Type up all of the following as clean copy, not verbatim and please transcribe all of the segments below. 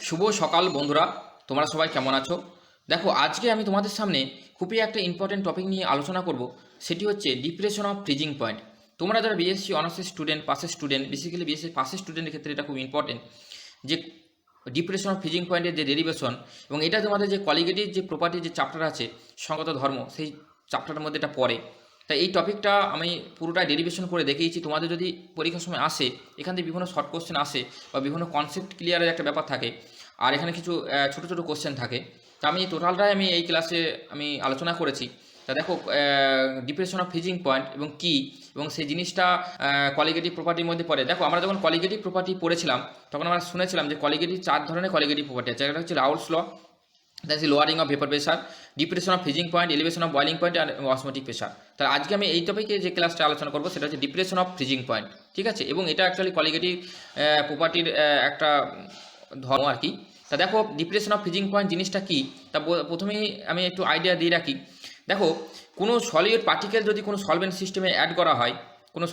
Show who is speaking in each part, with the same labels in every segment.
Speaker 1: শুভ সকাল বন্ধুরা, তোমরা সবাই কেমন আছো? দেখো, আজকে আমি তোমাদের সামনে খুবই একটা ইম্পর্টেন্ট টপিক নিয়ে আলোচনা করব। সেটি হচ্ছে ডিপ্রেশন অফ ফ্রিজিং পয়েন্ট। তোমরা যারা বিএসসি অনার্সের স্টুডেন্ট, পাসের স্টুডেন্ট, বেসিক্যালি বিএসসি পাসের স্টুডেন্টের ক্ষেত্রে এটা খুব ইম্পর্টেন্ট যে ডিপ্রেশন অফ ফ্রিজিং পয়েন্টের যে ডেরিভেশন এবং এটা তোমাদের যে কলিগেটিভ যে প্রপার্টি যে চ্যাপ্টার আছে সঙ্গত ধর্ম, সেই চ্যাপ্টারের মধ্যে এটা পড়ে। তাই এই টপিকটা আমি পুরোটা ডেরিভেশন করে দেখিয়েছি। তোমাদের যদি পরীক্ষার সময় আসে, এখান থেকে বিভিন্ন শর্ট কোশ্চেন আসে বা বিভিন্ন কনসেপ্ট ক্লিয়ারের একটা ব্যাপার থাকে, আর এখানে কিছু ছোটো ছোটো কোশ্চেন থাকে। তা আমি টোটালটাই আমি এই ক্লাসে আমি আলোচনা করেছি। তা দেখো, ডিপ্রেশন অফ ফ্রিজিং পয়েন্ট এবং কী, এবং সেই জিনিসটা কলিগেটিভ প্রপার্টির মধ্যে পড়ে। দেখো, আমরা যখন কলিগেটিভ প্রপার্টি পড়েছিলাম তখন আমরা শুনেছিলাম যে কলিগেটিভ 4 ধরনের কলিগেটিভ প্রপার্টি আছে। একটা হচ্ছে Raoult's law, that is lowering of vapour pressure, depression of freezing point, elevation of boiling point আর অসমোটিক প্রেশার। তাহলে আজকে আমি এই টপিকে যে ক্লাসটা আলোচনা করবো সেটা হচ্ছে ডিপ্রেশন অফ ফ্রিজিং পয়েন্ট, ঠিক আছে? এবং এটা অ্যাকচুয়ালি কলিগেটিভ প্রপার্টির একটা ধর্ম আর কি। তা দেখো, ডিপ্রেশন অফ ফ্রিজিং পয়েন্ট জিনিসটা কী তা প্রথমেই আমি একটু আইডিয়া দিয়ে রাখি। দেখো, কোনো সলিড পার্টিকেল যদি কোনো সলভেন্ট সিস্টেমে অ্যাড করা হয়, কোনো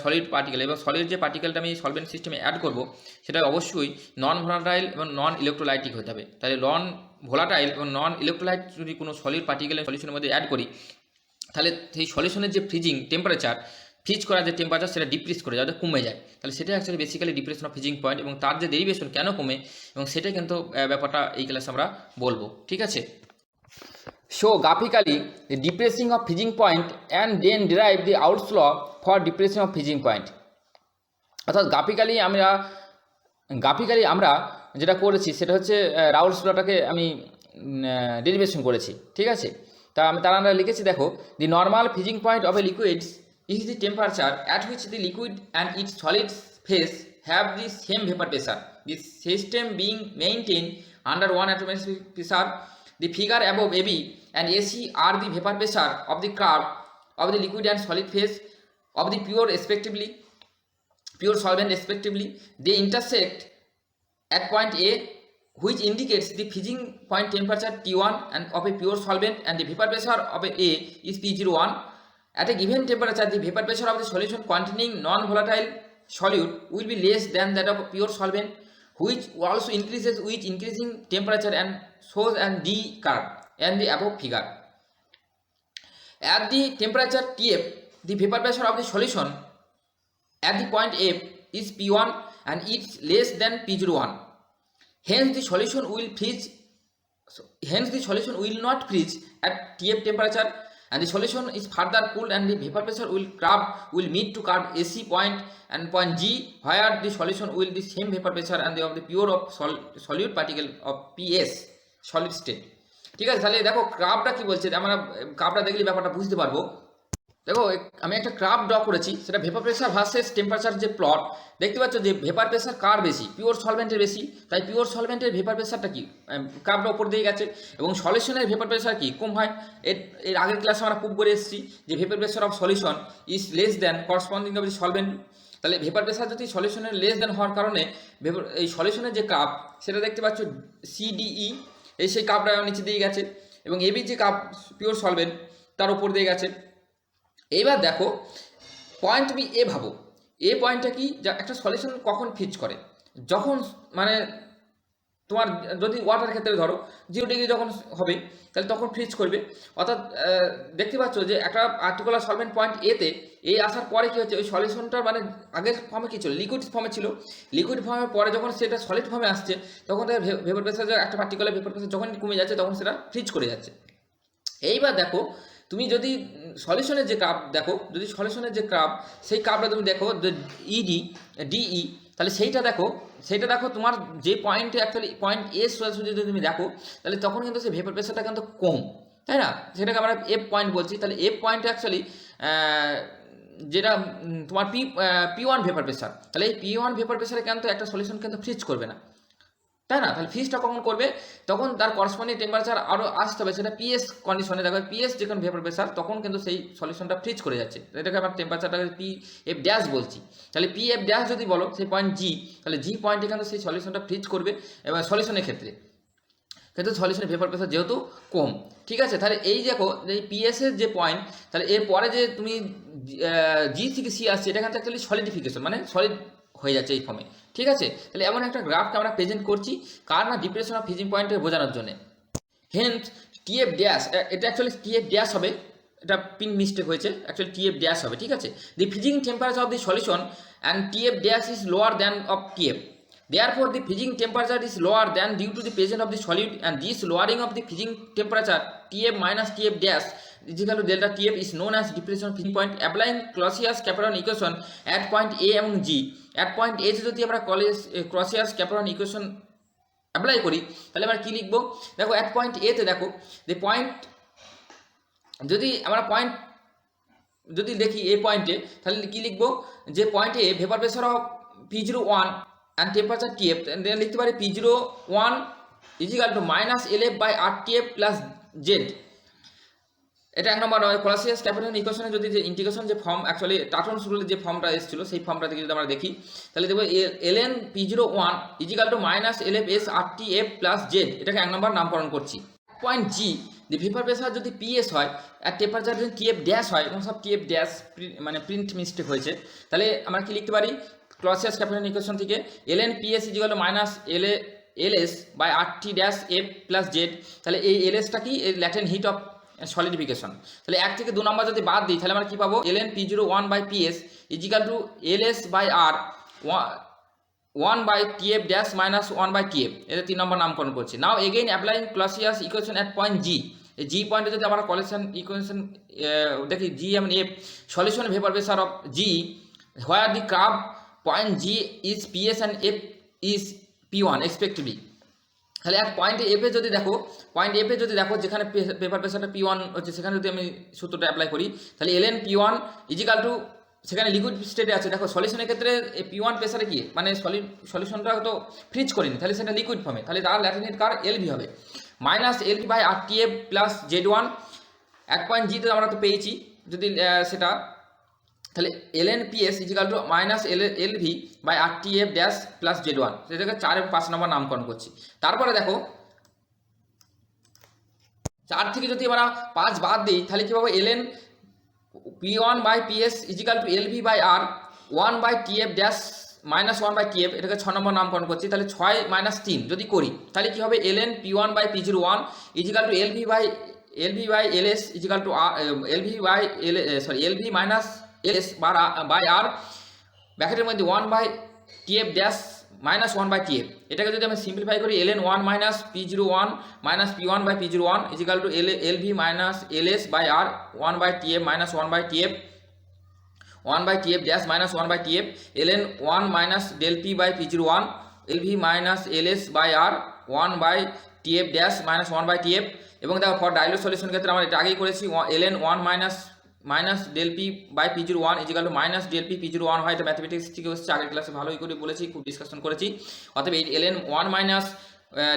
Speaker 1: সলিড পার্টিকেল, এবং সলিড যে পার্টিকেলটা আমি সলভেন্ট সিস্টেমে অ্যাড করব সেটা অবশ্যই নন ভোলাটাইল এবং নন ইলেকট্রোলাইটিক হতে হবে। তাহলে নন ভোলাটাইল এবং নন ইলেকট্রোলাইট যদি কোনো সলিড পার্টিকেল সলিউশনের মধ্যে অ্যাড করি, তাহলে সেই সলিউশনের যে ফ্রিজিং টেম্পারেচার, ফ্রিজ করার যে টেম্পারেচার সেটা ডিক্রিজ করে যায়, ওটা কমে যায়। তাহলে সেটা actually basically depression of freezing point, এবং তার যে ডেরিভেশন কেন কমে এবং সেটা কিন্তু ব্যাপারটা এই ক্লাসে আমরা বলবো, ঠিক আছে? Show graphically the depressing of freezing point and then derive the Raoult's law for depressing of freezing point. অর্থাৎ গ্রাফিক্যালি আমরা যেটা করেছি সেটা হচ্ছে রাউলস লটাকে আমি ডেরিভেশন করেছি, ঠিক আছে? তা আমি আমরা লিখেছি, দেখো, দি normal freezing point of A liquids is the temperature at which the liquid and it's solid face have the same vapour pressure, this system being maintain under 1 atmospheric pressure. The figure above AB and AC are the vapor pressure of the curve of the liquid and solid phase of the pure solvent respectively. They intersect at point A, which indicates the freezing point temperature T1 and of a pure solvent, and the vapor pressure of A is P01. At a given temperature, the vapor pressure of the solution containing non-volatile solute will be less than that of a pure solvent, which also increases with increasing temperature and shows an D curve and the above figure. At the temperature Tf, the vapor pressure of the solution at the point F is P1 and it's less than P01. Hence the solution will not freeze at Tf temperature, and the solution is further cooled and the vapor pressure will meet to curve AC point and point G, where the solution will the same vapor pressure and the of the pure of solute particle of PS solid state, ঠিক আছে? তাহলে দেখো ক্রাফটা কি বলছে, আমরা ক্রাফটা দেখলে ব্যাপারটা বুঝতে পারবো। দেখো, আমি একটা ক্রাফ ড্র করেছি, সেটা ভেপার প্রেশার ভার্সেস টেম্পারেচার যে প্লট দেখতে পাচ্ছ, যে ভেপার প্রেশার কার বেশি, পিওর সলভেন্টের বেশি। তাই পিওর সলভেন্টের ভেপার প্রেশারটা কি ক্রাফটা উপর দিয়ে গেছে, এবং সলিউশনের ভেপার প্রেশার কি কম হয়। এর আগের ক্লাসে আমরা খুব করে এসেছি যে vapour pressure of solution is less than corresponding of the solvent. তাহলে ভেপার প্রেশার যদি সলিউশনের লেস দ্যান হওয়ার কারণে এই সলিউশনের যে কাপ সেটা দেখতে পাচ্ছ CDE, এই সেই কাপটা নিচে দিয়ে গেছে, এবং এবি যে কাপ পিওর সলভেন্ট তার উপর দিয়ে গেছে। এইবার দেখো, পয়েন্ট তুমি এ ভাবো, এ পয়েন্টটা কি, যা একটা সলিউশন কখন ফ্রিজ করে, যখন মানে তোমার যদি ওয়াটার ক্ষেত্রে ধরো 0 ডিগ্রি যখন হবে তাহলে তখন ফ্রিজ করবে। অর্থাৎ দেখতে পাচ্ছ যে একটা পার্টিকুলার সলভেন্ট পয়েন্ট এতে আসার পরে কী হচ্ছে, ওই সলিউশনটার মানে আগের ফর্মে কী ছিল, লিকুইড ফর্মে ছিল। লিকুইড ফর্মের পরে যখন সেটা সলিড ফর্মে আসছে তখন তার ভেপার প্রেশার, একটা পার্টিকুলার ভেপার প্রেশার যখন কমে যাচ্ছে তখন সেটা ফ্রিজ করে যাচ্ছে। এইবার দেখো, তুমি যদি সলিউশনের যে কাপ দেখো, যদি সলিউশনের যে কাপ সেই কাপটা তুমি দেখো DE, তাহলে সেইটা দেখো তোমার যে পয়েন্টে অ্যাকচুয়ালি পয়েন্ট এ সোজাসুজি যদি তুমি দেখো তাহলে তখন কিন্তু সেই ভেপার প্রেশারটা কিন্তু কম, তাই না? সেটাকে আমরা F পয়েন্ট বলছি। তাহলে F পয়েন্ট অ্যাকচুয়ালি যেটা তোমার P1 ভেপার প্রেশার, তাহলে এই P1 ভেপার প্রেশারে কিন্তু একটা সলিউশন কিন্তু ফ্রিজ করবে না, তাই না? তাহলে ফ্রিজটা কখন করবে, তখন তার করসপন্ডিং টেম্পারেচার আরও আসতে হবে, সেটা PS কন্ডিশনে। দেখো PS যখন ভেপার প্রেশার তখন কিন্তু সেই সলিউশনটা ফ্রিজ করে যাচ্ছে, এটাকে আমরা টেম্পারেচারটাকে PF' বলছি। তাহলে PF' যদি বলো সেই পয়েন্ট G, তাহলে G পয়েন্টে কিন্তু সেই সলিউশনটা ফ্রিজ করবে, এবং সলিউশনের ক্ষেত্রে কিন্তু সলিউশনের ভেপার প্রেশার যেহেতু কম, ঠিক আছে? তাহলে এই দেখো, এই PS এর যে পয়েন্ট, তাহলে এর পরে যে তুমি G থেকে C আসছে, এটা কিন্তু অ্যাকচুয়ালি সলিডিফিকেশন, মানে সলিড হয়ে যাচ্ছে এই ফর্মে। ঠিক আছে, তাহলে এমন একটা গ্রাফকে আমরা প্রেজেন্ট করছি কার না ডিপ্রেশন অফ ফ্রিজিং পয়েন্টে বোঝানোর জন্য। হেন্স টিএফ ড্যাশ, এটা অ্যাকচুয়ালি টিএফ ড্যাশ হবে, এটা পিন মিস্টেক হয়েছে, অ্যাকচুয়ালি টিএফ ড্যাশ হবে। ঠিক আছে, the freezing temperature of the solution and TF dash is lower than of TF, therefore the freezing temperature is lower than due to the presence of the solid, and this lowering of the freezing temperature Tf minus Tf dash is equal to delta Tf is known as depression of freezing point. Applying Clausius-Capron equation at point A এবং G, at point A যদি আমরা Clausius-Capron equation apply করি তাহলে আমরা কি লিখব, দেখো at point A তে দেখো the point, যদি আমরা পয়েন্ট যদি দেখি এই পয়েন্টে তাহলে কি লিখব, যে পয়েন্টে vapour pressure of P01 and temperature Tf, then লিখতে পারি P01 is equal to minus LF by RTF plus Z। এটা এক নম্বর ক্লাসিয়াস ক্যাপিটাল ইকুয়েশনে যদি যে ইন্টিগ্রেশন যে ফর্ম অ্যাকচুয়ালি টাটনস রুলে যে ফর্মটা এসেছিল সেই ফর্মটা থেকে যদি আমরা দেখি তাহলে দেখব ln P01 is equal to minus LF S RTF plus Z, এটাকে এক নম্বর নামকরণ করছি। পয়েন্ট জি, দি ভেপার প্রেসার যদি PS হয় আর টেম্পারেচার যদি TF ড্যাশ হয়, এবং সব TF ড্যাশ মানে প্রিন্ট মিস্টেক হয়েছে, তাহলে আমরা কি লিখতে পারি ক্লাসিয়াস ক্যাপিটাল ইকুয়েশন থেকে ln PS is equal to minus LS by RT dash F plus Z। তাহলে এই LSটা কি, এই ল্যাটেন্ট হিট অফ সলিডিফিকেশন। তাহলে 1 থেকে 2 নম্বর যদি বাদ দিই তাহলে আমরা কি পাবো, ln P01 by PS is equal to LS by R 1 by TF dash minus 1 by TF, এটা 3 নম্বর নামকরণ করছি। নাও এগেইন অ্যাপ্লাইং ক্লাসিয়াস ইকুয়েশন এট পয়েন্ট জি, এই জি পয়েন্টে যদি আমরা কলেকশন ইকুয়েশন দেখি জি এবং F solution vapour pressure of G where the curve point G is PS and F is P1 respectively। তাহলে এক পয়েন্টে এফে যদি দেখো, পয়েন্ট এফে যদি দেখো যেখানে পেপার প্রেসারটা P1 হচ্ছে, সেখানে যদি আমি সূত্রটা অ্যাপ্লাই করি তাহলে ln P1 is equal to, সেখানে লিকুইড স্টেটে আছে, দেখো সলিউশনের ক্ষেত্রে P1 প্রেসারে কি মানে সলিউশনটা তো ফ্রিজ করিনি, তাহলে সেটা লিকুইড ফর্মে, তাহলে তার ল্যাটেন্ট হিট কার LV হবে minus LV by RTF plus Z1। এক পয়েন্ট জিতে আমরা তো পেয়েছি যদি সেটা, তাহলে ln PS is equal to minus LV by RTF dash plus Z1, সেটাকে 4 এবং 5 নম্বর নামকরণ করছি। তারপরে দেখো 4 থেকে যদি আমরা 5 বাদ দিই তাহলে কি পাবো, ln P1 by PS is equal to LV by R 1 by TF dash minus 1 by TF, এটাকে 6 নম্বর নামকরণ করছি। তাহলে 6 minus 3 যদি করি তাহলে কি হবে, ln P1 by P01 is equal to LV by LS is equal to LV minus LS by R ব্র্যাকেটের মধ্যে 1 by TF dash minus 1 by TF, এটাকে যদি আমি সিম্পলিফাই করি ln 1 minus P01 minus P1 by P01 is equal to LV minus LS by R 1 by TF minus 1 by TF 1 by TF dash minus 1 by TF ln 1 minus del P by P01 LV minus LS by R 1 by TF dash minus 1 by TF। এবং দেখো for dilute solution ক্ষেত্রে আমরা এটা আগেই করেছি, ln 1 minus del P by P01 is equal to minus del P P01 হয়, এটা mathematics থেকে হচ্ছে, আগের ক্লাসে ভালোই করে বলেছি, খুব ডিসকাশন করেছি। অতএব এই ln 1 minus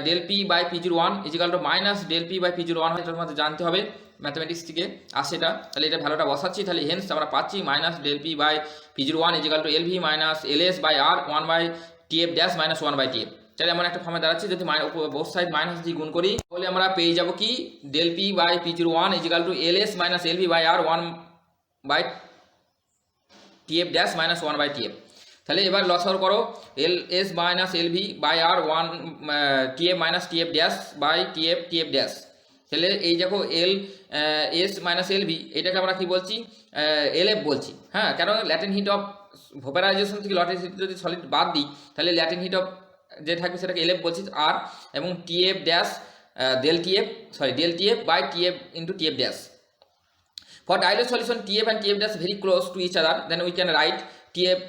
Speaker 1: del P by P01 is equal to minus del P by P01 হয়, এটা তোমাদের জানতে হবে ম্যাথমেটিক্স থেকে আসে এটা। তাহলে এটা ভ্যালুটা বসাচ্ছি, তাহলে হেন্স আমরা পাচ্ছি minus del P by P01 is equal to LV minus LS by R 1 by TF dash minus 1 by TF। তাহলে এমন একটা ফর্মে দাঁড়াচ্ছে, যদি বোথ সাইড মাইনাস দিয়ে গুণ করি তাহলে আমরা পেয়ে যাব কি, del P by P01 is equal to LS minus LV by R 1 by TF dash minus 1 by TF। তাহলে এবার লসাগু করো, LS minus LV by R 1 TF minus TF dash by TF dash। তাহলে এই দেখো LS minus LV এটাকে আমরা কি বলছি, LF বলছি। হ্যাঁ, কারণ ল্যাটেন্ট হিট অফ ভেপারাইজেশন থেকে ল্যাটেন্ট হিট যদি সলিড বাদ দিই তাহলে ল্যাটেন্ট হিট অফ যে থাকবে সেটাকে LF বলছি, আর এবং TF dash del TF by TF into TF dash। For dilute solution TF and TF dash very close to each other, then we can write TF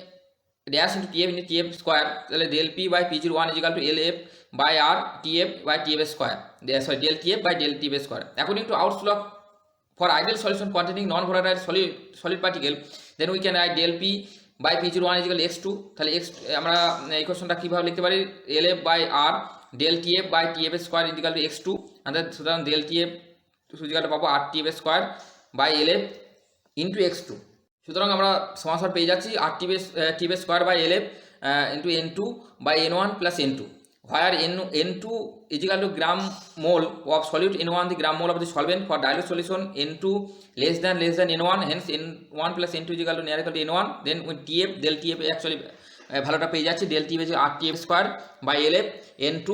Speaker 1: dash into TF into TF square, তাহলে del P by P01 is equal to LF by R TF by TF square, del TF by del TF square। According to Auer's law, for ideal solution containing non-volatile solid particle, then we can write del P by P01 is equal to x2। তাহলে x আমরা ইকুয়েশনটা কিভাবে লিখতে পারি, LF by R del TF by TF square is equal to x2, and then সুতরাং del TF সুতরাং পাবো R TF square by LF into x2। সুতরাং আমরা সমাধান পেয়ে যাচ্ছি R TF square by LF into N2 by N1 plus N2, where N2 is equal to gram mole of solute, N1 the gram mole of the solvent। For dilute solution N2 less than N1, hence N1 plus N2 is equal to near equal to N1, then with TF del TF actually ভ্যালুটা পেয়ে যাচ্ছি del T পেয়েছি RTF square by LF N2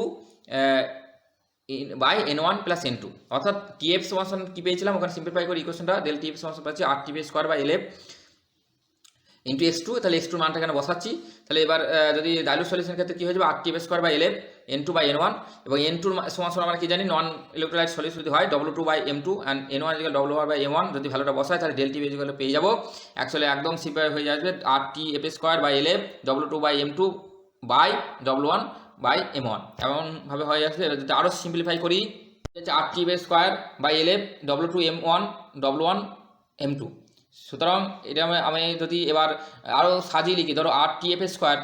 Speaker 1: by N1 plus N2, অর্থাৎ TF সমান কি পেয়েছিলাম ওখানে simplify করে ইকুয়েশনটা ডেল TF সমান পাচ্ছি RTF square by LF into x2, তাহলে x2 মানটা এখানে বসাচ্ছি। তাহলে এবার যদি ডাইলুট সলিউশনের ক্ষেত্রে কী হয়ে যাবে RTF square by LF N2 by N1, এবং N2 সমান আমরা কি জানি নন ইলেকট্রোলাইট সলিউশন যদি হয় W2 by M2 and N1 W1 by M1, যদি ভ্যালুটা বসায় তাহলে ডেল টি পেয়ে যাবো। অ্যাকচুয়ালি একদম সিম্পল হয়ে যাবে RTF square by LF W2 by M2 by W1 by M1, এমনভাবে হয়ে যাচ্ছে। এবার যদি আরও সিম্পলিফাই করি হচ্ছে RTF square by LF W2 M1 W1 M2। সুতরাং এটা আমি যদি এবার আরও সাজিয়ে লিখি, ধরো RTF square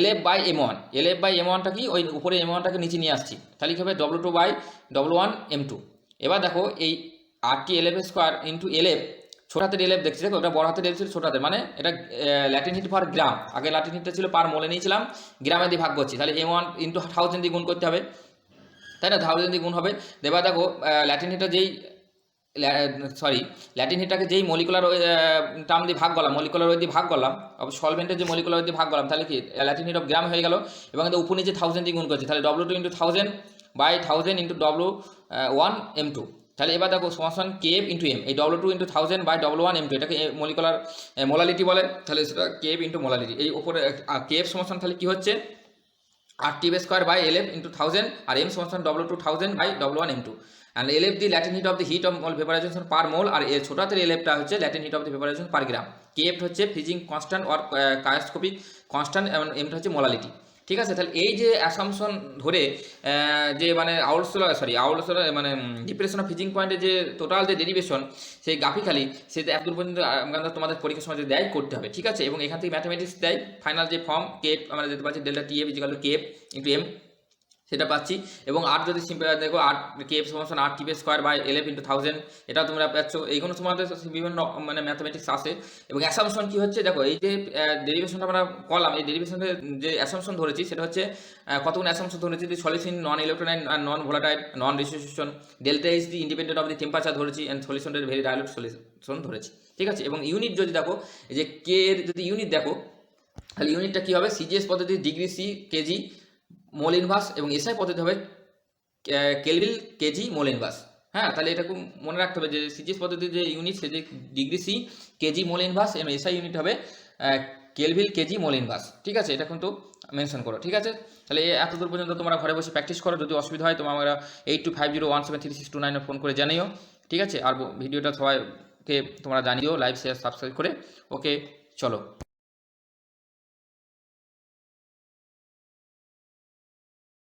Speaker 1: LF by M1, LF by M1টা কি ওই উপরে M1টাকে নিচে নিয়ে আসছি, তাহলে কী হবে W2 বাই W1 M2। এবার দেখো এই RTLF স্কোয়ার ইন্টু LF, ছোট হাতের LF দেখছি, দেখো ওটা বড় হাতের LF ছিল ছোট হাতের, মানে এটা ল্যাটিন হিট পার গ্রাম, আগে ল্যাটিন হিটটা ছিল পার মোলে নিয়েছিলাম, গ্রামে দিয়ে ভাগ করছি, তাহলে M1 ইন্টু 1000 দিয়ে গুণ করতে হবে, তাই না, 1000 দিয়ে গুণ হবে। এবার দেখো ল্যাটিন হিটটা যেই ল্যাটিন হিটটাকে যেই মলিকুলার টার্ম দিয়ে ভাগ করলাম, মলিকুলার ওয়েট দিয়ে ভাগ করলাম, সলভেন্টের যে মলিকুলার ওয়েট দিয়ে ভাগ করলাম, তাহলে কি ল্যাটিন হিট অফ গ্রাম হয়ে গেল, এবং উপর নিচে 1000 দিয়ে গুণ করছি, তাহলে W2 into 1000 by 1000 into W1 M2। তাহলে এবার দেখো সমান KF ইন্টু M, এই W2 into 1000 by W1 M2 এটাকে মলিকুলার মোলালিটি বলে, তাহলে সেটা KF ইন্টু মোলালিটি। এই উপরে KF সমান তাহলে কী হচ্ছে RTF square by LF into 1000, আর M সমান W2 1000 by W1 M2, and LF the Latin heat of the heat of mole vaporization per mole, আর এই ছোট হাতের LF টা হচ্ছে Latin heat of the vaporization per gram, KF হচ্ছে freezing constant or কায়োস্কোপিক constant, এবং M হচ্ছে molality. ঠিক আছে, তাহলে এই যে অ্যাসাম্পশন ধরে যে মানে আউটসোলার মানে ডিপ্রেশন অফ ফ্রিজিং পয়েন্টে যে টোটাল যে ডেরিভেশন সেই গ্রাফিক্যালি সেটা এত দূর পর্যন্ত তোমাদের পরীক্ষার সময় দেয় করতে হবে। ঠিক আছে, এবং এখান থেকে ম্যাথামেটিক্স দেয়, ফাইনাল যে ফর্ম KF আমরা যেতে পারছি delta TF equal to KF into M, সেটা পাচ্ছি। এবং আর যদি সিম্পল দেখো KF সমান RTF square by LF into 1000, এটাও তোমরা পাচ্ছ। এইগুলো তোমাদের বিভিন্ন মানে ম্যাথামেটিক্স আসে। এবং অ্যাসাম্পশন কী হচ্ছে দেখো, এই যে ডেরিভেশনটা আমরা করলাম, এই ডেরিভেশনের যে অ্যাসাম্পশন ধরেছি সেটা হচ্ছে কতগুলো অ্যাসাম্পশন ধরেছি, যে সলিউশন নন ইলেকট্রোলাইট আর non volatile non dissociation, delta is the independent of the temperature ধরেছি, অ্যান্ড সলিউশনের ভেরি ডাইলুট সলিউশন ধরেছি। ঠিক আছে, এবং ইউনিট যদি দেখো, এই যে কে এর যদি ইউনিট দেখো, তাহলে ইউনিটটা কী হবে, CGS পদ্ধতি degree C kg mole inverse, এবং SI পদ্ধতি হবে কেলভিন কেজি মোল ইনভার্স। হ্যাঁ, তাহলে এটা খুব মনে রাখতে হবে যে CGS পদ্ধতির যে ইউনিট সে যে degree C kg mole inverse, এবং SI ইউনিট হবে কেলভিন কেজি মোল ইনভার্স। ঠিক আছে, এটা কিন্তু মেনশন করো। ঠিক আছে, তাহলে এত দূর পর্যন্ত তোমরা ঘরে বসে প্র্যাকটিস করো। যদি অসুবিধা হয় তোমরা 8250173629 ফোন করে জানিও। ঠিক আছে, আর ভিডিওটা সবাইকে তোমরা জানিও লাইভ শেয়ার সাবস্ক্রাইব করে। ওকে, চলো।